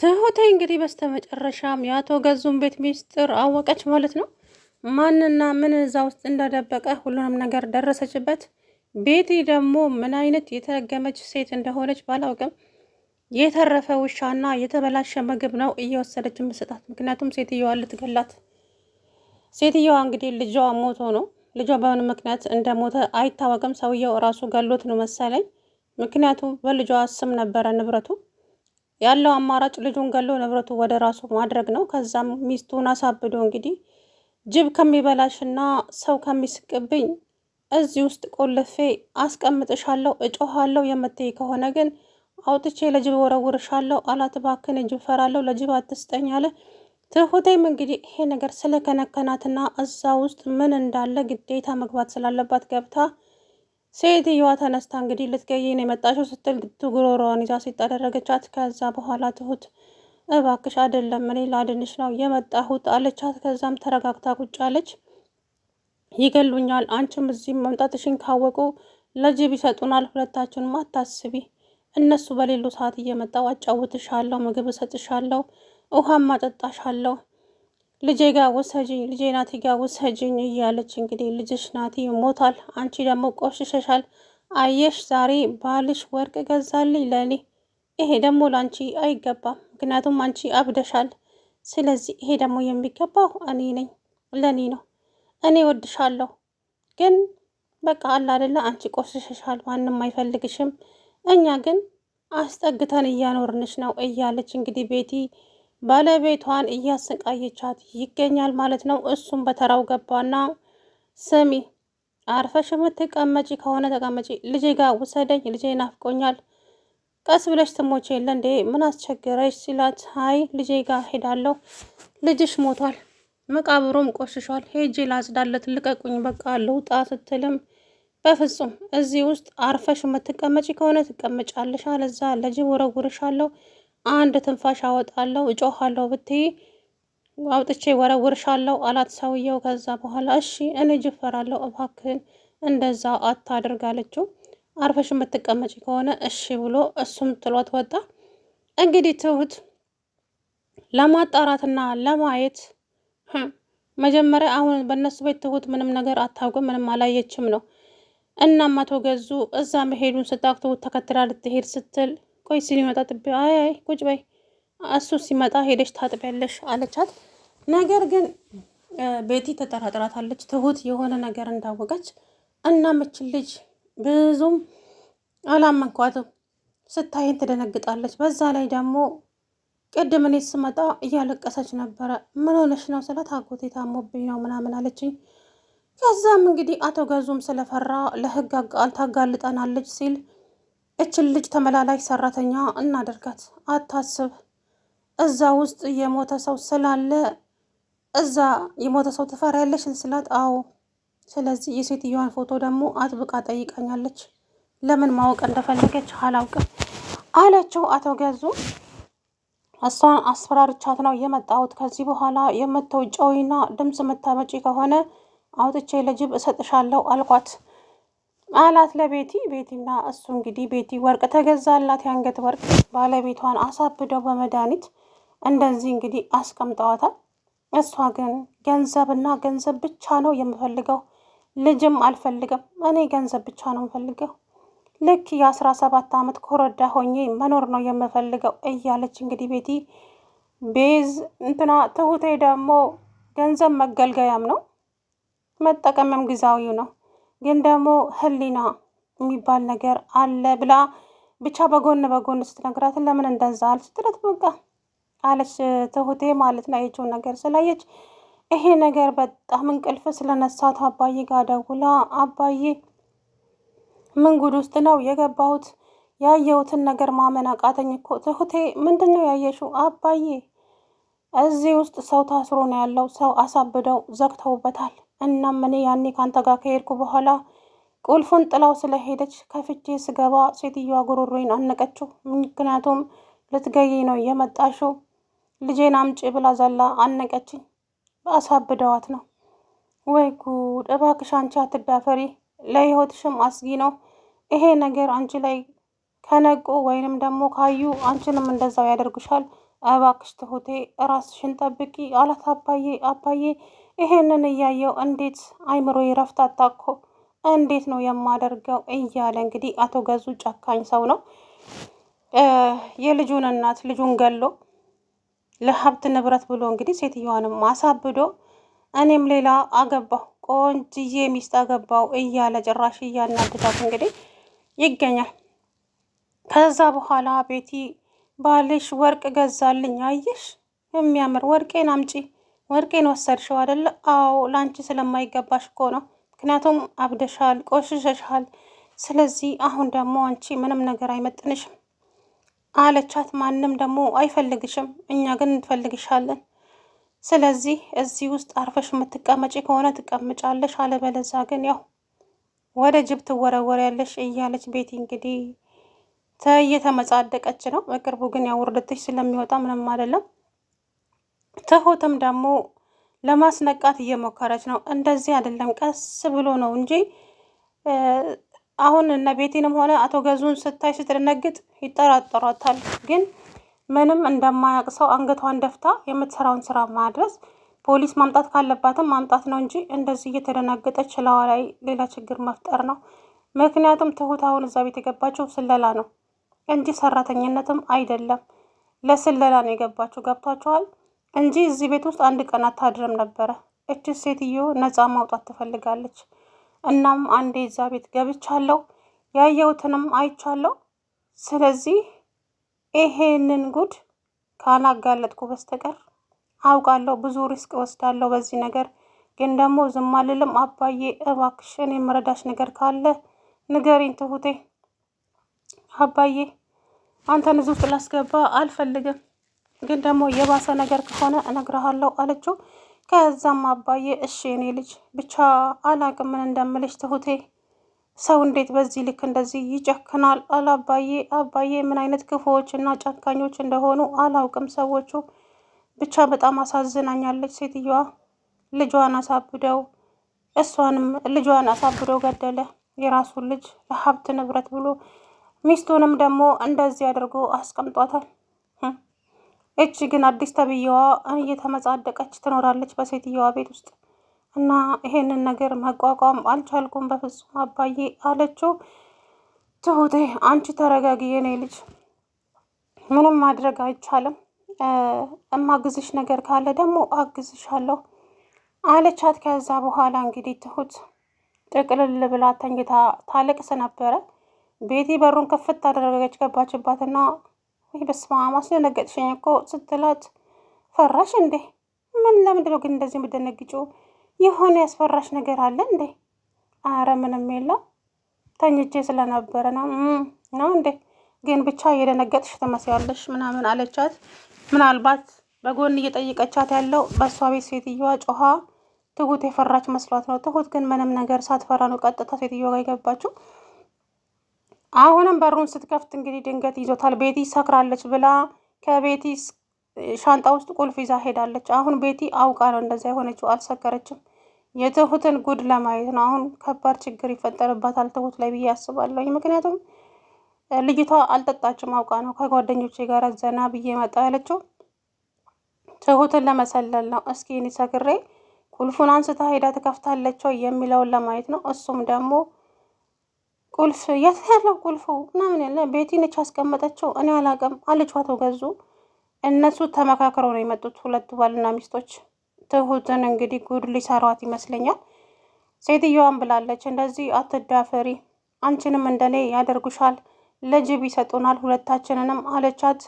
ትሁቴ እንግዲህ በስተመጨረሻም የአቶ ገዙን ቤት ሚስጥር አወቀች ማለት ነው። ማንና ምን እዛ ውስጥ እንደደበቀ ሁሉንም ነገር ደረሰችበት። ቤቲ ደግሞ ምን አይነት የተረገመች ሴት እንደሆነች ባላውቅም የተረፈ ውሻና የተበላሸ ምግብ ነው እየወሰደች ምስጣት። ምክንያቱም ሴትየዋ ልትገላት። ሴትየዋ እንግዲህ ልጇ ሞቶ ነው። ልጇ በምን ምክንያት እንደሞተ አይታወቅም። ሰውየው እራሱ ገሎት ነው መሰለኝ። ምክንያቱም በልጇ ስም ነበረ ንብረቱ ያለው አማራጭ ልጁን ገሎ ንብረቱ ወደ ራሱ ማድረግ ነው። ከዛም ሚስቱን አሳብዶ እንግዲህ ጅብ ከሚበላሽና ሰው ከሚስቅብኝ እዚህ ውስጥ ቆልፌ አስቀምጥሻለሁ፣ እጮሃለሁ፣ የምትይ ከሆነ ግን አውጥቼ ለጅብ ወረውርሻለሁ አላት። እባክህን ጅብ ፈራለሁ፣ ለጅብ አትስጠኝ አለ። ትሁቴም እንግዲህ ይሄ ነገር ስለከነከናትና እዛ ውስጥ ምን እንዳለ ግዴታ መግባት ስላለባት ገብታ ሴትየዋ ተነስታ እንግዲህ ልትገይ ነው የመጣችው ስትል ጉሮሮዋን ይዛ ሲጣደረገቻት። ከዛ በኋላ ትሁት እባክሽ አይደለም እኔ ላድንሽ ነው የመጣሁት አለቻት። ከዛም ተረጋግታ ቁጭ አለች። ይገሉኛል፣ አንቺም እዚህ መምጣትሽን ካወቁ ለጅብ ይሰጡናል፣ ሁለታችንም አታስቢ፣ እነሱ በሌሉ ሰዓት እየመጣው አጫውትሻለሁ፣ ምግብ እሰጥሻለሁ፣ ውሃም አጠጣሻለሁ፣ ልጄ ጋ ውሰጂኝ፣ ልጄ ናቲ ጋ ውሰጂኝ እያለች እንግዲህ ልጅሽ ናቲ ሞታል፣ አንቺ ደግሞ ቆሽሸሻል፣ አየሽ ዛሬ ባልሽ ወርቅ ገዛልኝ ለእኔ፣ ይሄ ደግሞ ለአንቺ አይገባም፣ ምክንያቱም አንቺ አብደሻል። ስለዚህ ይሄ ደግሞ የሚገባው እኔ ነኝ፣ ለእኔ ነው፣ እኔ ወድሻለሁ፣ ግን በቃ አለ አይደለ አንቺ ቆሽሸሻል፣ ማንም አይፈልግሽም፣ እኛ ግን አስጠግተን እያኖርንሽ ነው እያለች እንግዲህ ቤቲ ባለቤቷን እያሰቃየቻት ይገኛል ማለት ነው። እሱም በተራው ገባና ስሚ አርፈሽ የምትቀመጪ ከሆነ ተቀመጪ፣ ልጄ ጋር ውሰደኝ፣ ልጄ ናፍቆኛል፣ ቀስ ብለሽ ትሞቼ የለ እንዴ ምን አስቸገረሽ ሲላት፣ አይ ልጄ ጋር ሄዳለሁ፣ ልጅሽ ሞቷል፣ መቃብሩም ቆሽሿል፣ ሄጄ ላጽዳለት፣ ልቀቁኝ፣ በቃ ልውጣ ስትልም በፍጹም እዚህ ውስጥ አርፈሽ የምትቀመጪ ከሆነ ትቀመጫለሽ፣ አለዛ ለጅብ ወረውርሻለሁ፣ አንድ ትንፋሽ አወጣለሁ፣ እጮሃለሁ ብትይ አውጥቼ ወረውርሻለሁ አላት ሰውየው። ከዛ በኋላ እሺ እኔ ጅብ እፈራለሁ፣ እባክህን እንደዛ አታድርግ አለችው። አርፈሽ የምትቀመጪ ከሆነ እሺ ብሎ እሱም ጥሏት ወጣ። እንግዲህ ትሁት ለማጣራትና ለማየት መጀመሪያ አሁን በእነሱ ቤት ትሁት ምንም ነገር አታውቅም፣ ምንም አላየችም ነው። እናም አቶ ገዙ እዛ መሄዱን ስታውቅ ትሁት ተከትላ ልትሄድ ስትል ቆይ ሲመጣ ጥቢ፣ አይ ቁጭ በይ፣ እሱ ሲመጣ ሄደሽ ታጥቢያለሽ አለቻት። ነገር ግን ቤቲ ተጠራጥራታለች ትሁት የሆነ ነገር እንዳወቀች። እናምችን ልጅ ብዙም አላመንኳትም፣ ስታይን ትደነግጣለች። በዛ ላይ ደግሞ ቅድም እኔ ስመጣ እያለቀሰች ነበረ። ምን ሆነሽ ነው ስላት አጎቴ ታሞብኝ ነው ምናምን አለችኝ። ከዛም እንግዲህ አቶ ገዙም ስለፈራ ለህግ ታጋልጠናለች ሲል እችን ልጅ ተመላላሽ ሰራተኛ እናደርጋት፣ አታስብ፣ እዛ ውስጥ የሞተ ሰው ስላለ እዛ የሞተ ሰው ትፈሪያለሽ ስላት፣ አዎ፣ ስለዚህ የሴትዮዋን ፎቶ ደግሞ አጥብቃ ጠይቃኛለች፣ ለምን ማወቅ እንደፈለገች አላውቅም አለችው። አቶ ገዙ እሷን አስፈራርቻት ነው የመጣሁት፣ ከዚህ በኋላ የምትወጪውና ድምፅ የምታመጪ ከሆነ አውጥቼ ለጅብ እሰጥሻለሁ አልኳት አላት ለቤቲ። ቤቲና እሱ እንግዲህ ቤቲ ወርቅ ተገዛላት፣ የአንገት ወርቅ፣ ባለቤቷን አሳብደው በመድኃኒት እንደዚህ እንግዲህ አስቀምጠዋታል። እሷ ግን ገንዘብና ገንዘብ ብቻ ነው የምፈልገው፣ ልጅም አልፈልግም፣ እኔ ገንዘብ ብቻ ነው የምፈልገው፣ ልክ የ17 ዓመት ኮረዳ ሆኜ መኖር ነው የምፈልገው እያለች እንግዲህ ቤቲ ቤዝ እንትና ትሁቴ ደግሞ ገንዘብ መገልገያም ነው መጠቀምም ጊዜያዊው ነው፣ ግን ደግሞ ህሊና የሚባል ነገር አለ ብላ ብቻ በጎን በጎን ስትነግራት ለምን እንደዛ አል ስትለት በቃ አለች ትሁቴ ማለት ነው። ያየችውን ነገር ስላየች ይሄ ነገር በጣም እንቅልፍ ስለነሳት አባዬ ጋር ደውላ አባዬ ምን ጉድ ውስጥ ነው የገባሁት? ያየሁትን ነገር ማመን አቃተኝ እኮ ትሁቴ። ምንድን ነው ያየሽው? አባዬ እዚህ ውስጥ ሰው ታስሮ ነው ያለው፣ ሰው አሳብደው ዘግተውበታል። እናም እኔ ያኔ ካንተ ጋር ከሄድኩ በኋላ ቁልፉን ጥላው ስለሄደች ከፍቼ ስገባ ሴትዮዋ ጉሮሮዬን አነቀችው። ምክንያቱም ልትገይ ነው የመጣሽው፣ ልጄን አምጪ ብላ ዘላ አነቀችኝ። አሳብደዋት ነው። ወይ ጉድ! እባክሽ አንቺ አትዳፈሪ፣ ለህይወትሽም አስጊ ነው ይሄ ነገር። አንቺ ላይ ከነቁ ወይንም ደግሞ ካዩ አንቺንም እንደዛው ያደርጉሻል። እባክሽ ትሁቴ ራስሽን ጠብቂ አላት። አባዬ ይሄንን እያየው እንዴት አይምሮ ይረፍታታ እኮ እንዴት ነው የማደርገው እያለ እንግዲህ አቶ ገዙ ጨካኝ ሰው ነው። የልጁን እናት ልጁን ገሎ ለሀብት ንብረት ብሎ እንግዲህ ሴትዮዋንም አሳብዶ እኔም ሌላ አገባሁ ቆንጅዬ ሚስት አገባው እያለ ጭራሽ እያናድዳት እንግዲህ ይገኛል። ከዛ በኋላ ቤቲ ባልሽ ወርቅ ገዛልኝ፣ አየሽ የሚያምር ወርቄን አምጪ፣ ወርቄን ወሰድሽው አይደለ? አዎ ላንቺ ስለማይገባሽ እኮ ነው። ምክንያቱም አብደሻል፣ ቆሽሸሻል። ስለዚህ አሁን ደግሞ አንቺ ምንም ነገር አይመጥንሽም አለቻት። ማንም ደግሞ አይፈልግሽም፣ እኛ ግን እንፈልግሻለን። ስለዚህ እዚህ ውስጥ አርፈሽ የምትቀመጪ ከሆነ ትቀምጫለሽ፣ አለበለዛ ግን ያው ወደ ጅብ ትወረወሪያለሽ እያለች ቤቲ እንግዲህ እየተመጻደቀች ነው። በቅርቡ ግን ያው ውርደትሽ ስለሚወጣ ምንም አይደለም። ትሁትም ደግሞ ለማስነቃት እየሞከረች ነው። እንደዚህ አይደለም ቀስ ብሎ ነው እንጂ አሁን እነ ቤቲንም ሆነ አቶ ገዙን ስታይ ስትደነግጥ ይጠራጠሯታል። ግን ምንም እንደማያውቅ ሰው አንገቷን ደፍታ የምትሰራውን ስራ ማድረስ ፖሊስ ማምጣት ካለባትም ማምጣት ነው እንጂ እንደዚህ እየተደናገጠች ለዋ ላይ ሌላ ችግር መፍጠር ነው። ምክንያቱም ትሁት አሁን እዛ ቤት የገባችው ስለላ ነው እንጂ ሰራተኝነትም አይደለም። ለስለላ ነው የገባችው። ገብቷችኋል? እንጂ እዚህ ቤት ውስጥ አንድ ቀን አታድርም ነበረ። እች ሴትዮ ነፃ ማውጣት ትፈልጋለች። እናም አንዴ እዛ ቤት ገብቻለሁ፣ ያየሁትንም አይቻለሁ። ስለዚህ ይሄንን ጉድ ካላጋለጥኩ በስተቀር አውቃለሁ ብዙ ሪስክ ወስዳለሁ በዚህ ነገር። ግን ደግሞ ዝም አልልም። አባዬ እባክሽ እኔ የምረዳሽ ነገር ካለ ንገሪኝ ትሁቴ። አባዬ አንተን እዚህ ውስጥ ላስገባ አልፈልግም፣ ግን ደግሞ የባሰ ነገር ከሆነ እነግርሃለሁ አለችው። ከዛም አባዬ እሺ እኔ ልጅ ብቻ አላቅም ምን እንደምልሽ ትሁቴ። ሰው እንዴት በዚህ ልክ እንደዚህ ይጨክናል? አባዬ ምን አይነት ክፉዎች እና ጨካኞች እንደሆኑ አላውቅም ሰዎቹ። ብቻ በጣም አሳዝናኛለች ሴትዮዋ። ልጇን አሳብደው እሷንም ልጇን አሳብደው ገደለ። የራሱን ልጅ ለሀብት ንብረት ብሎ ሚስቱንም ደግሞ እንደዚህ አድርጎ አስቀምጧታል። እቺ ግን አዲስ ተብዬዋ እየተመጻደቀች ትኖራለች በሴትዮዋ ቤት ውስጥ እና ይሄንን ነገር መቋቋም አልቻልኩም በፍጹም አባዬ አለችው። ትሁቴ አንቺ ተረጋጊ የኔ ልጅ፣ ምንም ማድረግ አይቻልም። እማግዝሽ ነገር ካለ ደግሞ አግዝሻለሁ አለቻት። ከዛ በኋላ እንግዲህ ትሁት ጥቅልል ብላ ተኝታ ታለቅስ ነበረ። ቤቲ በሩን ከፍት አደረገች። ገባችባትና ወይ በስመ አብ አስደነገጥሽኝ እኮ ስትላት፣ ፈራሽ እንዴ? ምን ለምንድን ነው ግን እንደዚህ የምትደነግጪው? የሆነ ያስፈራሽ ነገር አለ እንዴ? አረ ምንም የለም ተኝቼ ስለነበረ ነው እንዴ? ግን ብቻ እየደነገጥሽ ትመስያለሽ ምናምን አለቻት። ምናልባት በጎን እየጠየቀቻት ያለው በእሷ ቤት ሴትዮዋ ጮኻ ትሁት የፈራች መስሏት ነው። ትሁት ግን ምንም ነገር ሳትፈራ ነው ቀጥታ ሴትዮዋ ጋር የገባችው። አሁንም በሩን ስትከፍት እንግዲህ ድንገት ይዞታል። ቤቲ ሰክራለች ብላ ከቤቲ ሻንጣ ውስጥ ቁልፍ ይዛ ሄዳለች። አሁን ቤቲ አውቃ ነው እንደዛ የሆነችው፣ አልሰከረችም። የትሁትን ጉድ ለማየት ነው። አሁን ከባድ ችግር ይፈጠርባታል ትሁት ላይ ብዬ አስባለሁ። ምክንያቱም ልጅቷ አልጠጣችም፣ አውቃ ነው ከጓደኞቼ ጋር ዘና ብዬ መጣ ያለችው ትሁትን ለመሰለል ነው። እስኪ እኔ ሰክሬ ቁልፉን አንስታ ሄዳ ትከፍታለች የሚለውን ለማየት ነው። እሱም ደግሞ ቁልፍ የት ያለው ቁልፉ ምናምን ያለ ቤቲ ነች ያስቀመጠችው፣ እኔ አላውቅም አለች አቶ ገዙ። እነሱ ተመካክረው ነው የመጡት ሁለቱ ባልና ሚስቶች። ትሁትን እንግዲህ ጉድ ሊሰሯት ይመስለኛል። ሴትዮዋን ብላለች እንደዚህ አትዳፈሪ፣ አንቺንም እንደኔ ያደርጉሻል፣ ለጅብ ይሰጡናል ሁለታችንንም አለቻት።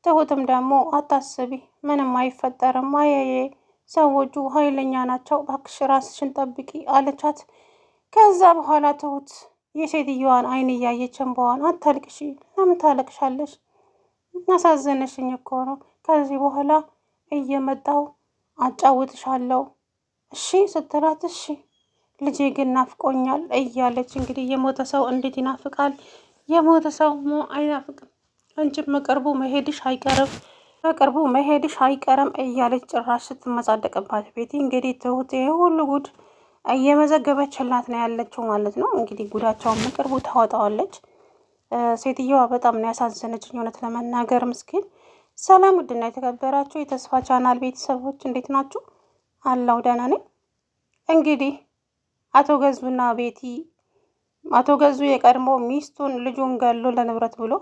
ትሁትም ደግሞ አታስቢ፣ ምንም አይፈጠርም፣ አየዬ ሰዎቹ ኃይለኛ ናቸው፣ እባክሽ ራስሽን ጠብቂ አለቻት። ከዛ በኋላ ትሁት የሴትዮዋን አይን እያየችን በኋላ አታልቅሺ፣ ለምን ታለቅሻለሽ? ያሳዘነሽኝ እኮ ነው። ከዚህ በኋላ እየመጣው አጫውትሻለሁ እሺ ስትላት፣ እሺ ልጄ ግን ናፍቆኛል እያለች እንግዲህ የሞተ ሰው እንዴት ይናፍቃል? የሞተ ሰው አይናፍቅም። አንቺም በቅርቡ መሄድሽ አይቀርም እያለች ጭራሽ ስትመጻደቅባት ቤቲ እንግዲህ ትሁት ሁሉ ጉድ እየመዘገበችላት ነው ያለችው ማለት ነው። እንግዲህ ጉዳቸውን በቅርቡ ታወጣዋለች። ሴትዮዋ በጣም ነው ያሳዘነችኝ እውነት ለመናገር ምስኪን። ሰላም ውድና የተከበራችሁ የተስፋ ቻናል ቤተሰቦች እንዴት ናችሁ? አላው ደህና ነኝ። እንግዲህ አቶ ገዙ የቀድሞ ሚስቱን ልጁን ገሎ ለንብረት ብሎ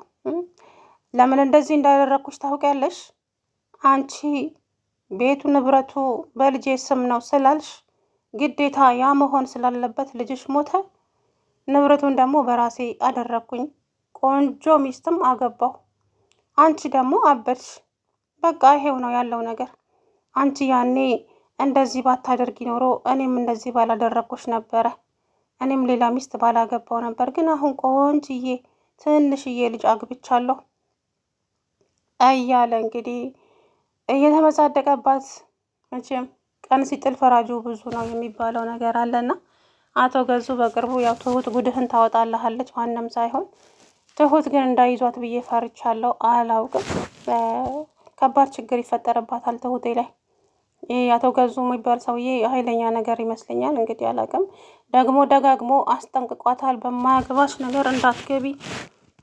ለምን እንደዚህ እንዳደረኩሽ ታውቂያለሽ? አንቺ ቤቱ ንብረቱ በልጄ ስም ነው ስላልሽ ግዴታ ያ መሆን ስላለበት ልጅሽ ሞተ፣ ንብረቱን ደግሞ በራሴ አደረኩኝ፣ ቆንጆ ሚስትም አገባሁ። አንቺ ደግሞ አበድሽ። በቃ ይሄው ነው ያለው ነገር። አንቺ ያኔ እንደዚህ ባታደርጊ ኖሮ እኔም እንደዚህ ባላደረግኩሽ ነበረ፣ እኔም ሌላ ሚስት ባላገባው ነበር። ግን አሁን ቆንጅዬ ትንሽዬ ልጅ አግብቻለሁ እያለ እንግዲህ እየተመጻደቀባት፣ መቼም ቀን ሲጥል ፈራጁ ብዙ ነው የሚባለው ነገር አለና አቶ ገዙ በቅርቡ ያው ትሁት ጉድህን ታወጣልሃለች፣ ማንም ሳይሆን ትሁት ግን እንዳይዟት ብዬ ፈርቻለሁ። አላውቅም፣ ከባድ ችግር ይፈጠርባታል ትሁቴ ላይ። ይህ አቶ ገዙ የሚባል ሰውዬ ኃይለኛ ነገር ይመስለኛል። እንግዲህ አላውቅም፣ ደግሞ ደጋግሞ አስጠንቅቋታል። በማያገባሽ ነገር እንዳትገቢ፣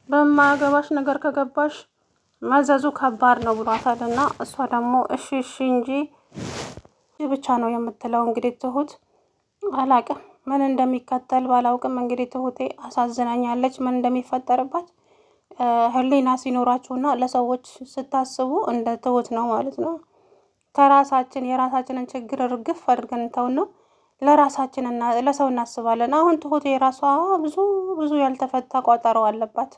በማያገባሽ ነገር ከገባሽ መዘዙ ከባድ ነው ብሏታል። እና እሷ ደግሞ እሺ እሺ እንጂ ብቻ ነው የምትለው። እንግዲህ ትሁት አላውቅም ምን እንደሚከተል ባላውቅም፣ እንግዲህ ትሁቴ አሳዝናኛለች። ምን እንደሚፈጠርባት ህሊና ሲኖራችሁና ለሰዎች ስታስቡ እንደ ትሁት ነው ማለት ነው። የራሳችንን ችግር ርግፍ አድርገን እንተውን ነው ለራሳችንና ለሰው እናስባለን። አሁን ትሁቴ የራሷ ብዙ ያልተፈታ ቋጠሮ አለባት።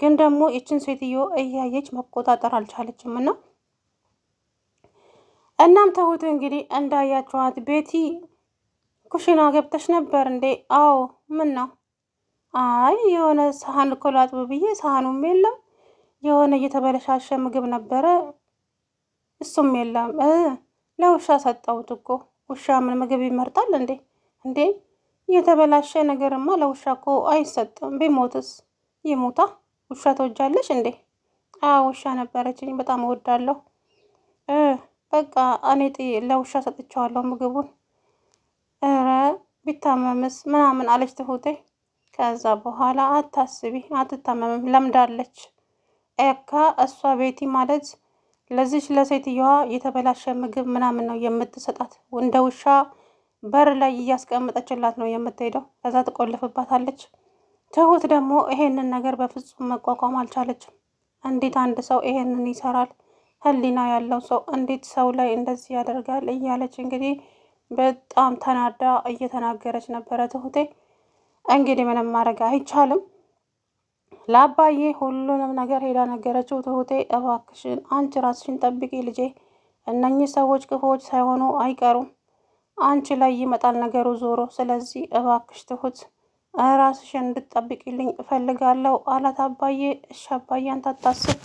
ግን ደግሞ ይችን ሴትዮ እያየች መቆጣጠር አልቻለችም። እናም ትሁት እንግዲህ እንዳያችኋት ቤቲ ኩሽና ገብተሽ ነበር እንዴ? አዎ። ምን ነው? አይ የሆነ ሳህን እኮ ላጥብ ብዬ ሳህኑም የለም፣ የሆነ እየተበለሻሸ ምግብ ነበረ እሱም የለም። ለውሻ ሰጠሁት እኮ። ውሻ ምን ምግብ ይመርጣል እንዴ? እንዴ የተበላሸ ነገርማ ለውሻ እኮ አይሰጥም። ቢሞትስ? ይሞታ። ውሻ ተወጃለሽ እንዴ? ውሻ ነበረችኝ፣ በጣም እወዳለሁ። በቃ እኔ ለውሻ ሰጥቼዋለሁ ምግቡን። ኧረ ቢታመምስ ምናምን አለች ትሁቴ። ከዛ በኋላ አታስቢ፣ አትታመምም፣ ለምዳለች። ኤካ እሷ ቤቲ ማለት ለዚች ለሴትየዋ የተበላሸ ምግብ ምናምን ነው የምትሰጣት። እንደ ውሻ በር ላይ እያስቀመጠችላት ነው የምትሄደው። ከዛ ትቆልፍባታለች። ትሁት ደግሞ ይሄንን ነገር በፍጹም መቋቋም አልቻለችም። እንዴት አንድ ሰው ይሄንን ይሰራል? ህሊና ያለው ሰው እንዴት ሰው ላይ እንደዚህ ያደርጋል? እያለች እንግዲህ በጣም ተናዳ እየተናገረች ነበረ ትሁቴ። እንግዲህ ምንም ማድረግ አይቻልም። ለአባዬ ሁሉንም ነገር ሄዳ ነገረችው። ትሁቴ እባክሽን አንቺ ራስሽን ጠብቂ ልጄ፣ እነኚህ ሰዎች ክፉዎች ሳይሆኑ አይቀሩም፣ አንቺ ላይ ይመጣል ነገሩ ዞሮ። ስለዚህ እባክሽ ትሁት ራስሽን እንድትጠብቂልኝ እፈልጋለሁ አላት አባዬ። እሺ አባዬ አንተ አታስብ